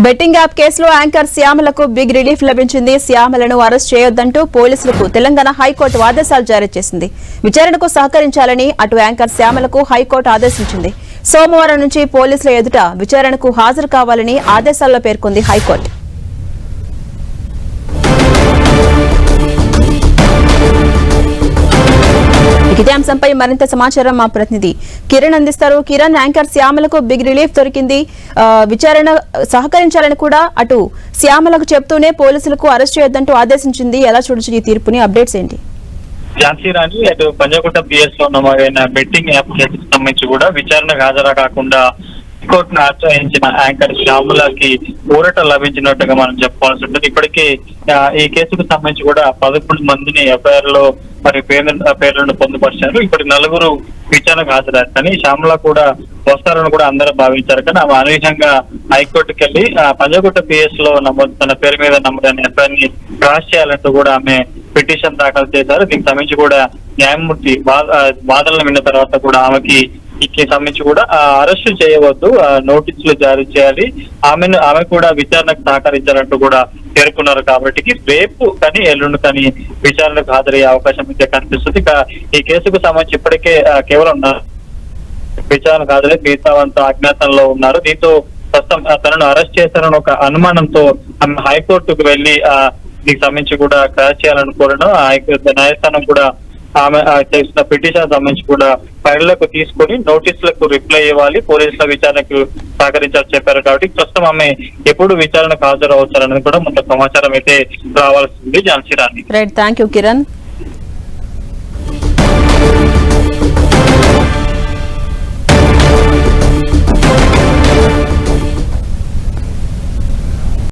Betting app కేసులో anchor శ్యామలకు big relief లభించింది. శ్యామలను arrest చేయొద్దంటూ పోలీసులకు తెలంగాణ హైకోర్టు ఆదేశాలు జారీ చేసింది. విచారణకు సహకరించాలని అటు యాంకర్ శ్యామలకు హైకోర్టు ఆదేశించింది. సోమవారం నుంచి పోలీసుల ఎదుట విచారణకు హాజరు కావాలని ఆదేశాల్లో పేర్కొంది హైకోర్టు. ఇదే అంశంపై మరింత సమాచారం మా ప్రతినిధి కిరణ్ అందిస్తారు. కిరణ్, యాంకర్ శ్యామలకు బిగ్ రిలీఫ్ దొరికింది. విచారణ సహకరించాలని కూడా అటు శ్యామలకు చెప్తూనే పోలీసులకు అరెస్ట్ చేయొద్దంటూ ఆదేశించింది. ఎలా చూడొచ్చు ఈ తీర్పుని? అప్డేట్స్ ఏంటి? ఝాన్సీ రాణి అటు పంజాగుట్ట పిఎస్ లో నమోదైన బెట్టింగ్ యాప్ కేసుకు సంబంధించి కూడా విచారణకు హాజరు కాకుండా హైకోర్టును ఆశ్రయించిన యాంకర్ శ్యామలకి ఊరట లభించినట్టుగా మనం చెప్పుకోవాల్సి ఉంటుంది. ఇప్పటికే ఈ కేసుకు సంబంధించి కూడా 11 మందిని ఎఫ్ఐఆర్ లో మరి పేర్లను పొందుపరిచారు. ఇప్పటి 4 విచారణకు హాజరయ్యారు. కానీ శ్యామల కూడా వస్తారని కూడా అందరూ భావించారు. కానీ ఆమె అనూహ్యంగా హైకోర్టుకి వెళ్లి పంజాగుట్ట పిఎస్ లో తన పేరు మీద నమోదైన ఎఫ్ఐఆర్ ని క్రాస్ చేయాలంటూ కూడా ఆమె పిటిషన్ దాఖలు చేశారు. దీనికి సంబంధించి కూడా న్యాయమూర్తి వాదనలు విన్న తర్వాత కూడా ఆమెకి వీటికి సంబంధించి కూడా అరెస్టు చేయవద్దు, నోటీసులు జారీ చేయాలి, ఆమె కూడా విచారణకు సహకరించాలంటూ కూడా పేర్కొన్నారు. కాబట్టి రేపు కానీ ఎల్లుండి కానీ విచారణకు హాజరయ్యే అవకాశం అయితే కనిపిస్తుంది. ఈ కేసుకు సంబంధించి ఇప్పటికే కేవలం విచారణకు హాజరై మిగతావంతా అజ్ఞాతంలో ఉన్నారు. దీంతో ప్రస్తుతం తనను అరెస్ట్ చేశారని ఒక అనుమానంతో ఆమె హైకోర్టుకు వెళ్లి దీనికి సంబంధించి కూడా క్రాస్ చేయాలని కోరడం, న్యాయస్థానం కూడా ఆమె చేసిన పిటిషన్ సంబంధించి కూడా ఫైళ్లకు తీసుకొని నోటీసులకు రిప్లై ఇవ్వాలి, పోలీసుల విచారణకు సహకరించాలని చెప్పారు. కాబట్టి ప్రస్తుతం ఆమె ఎప్పుడు విచారణకు హాజరు అవుతారనేది కూడా మనకు సమాచారం అయితే రావాల్సింది. Jhansi Rani. Right, thank you Kiran.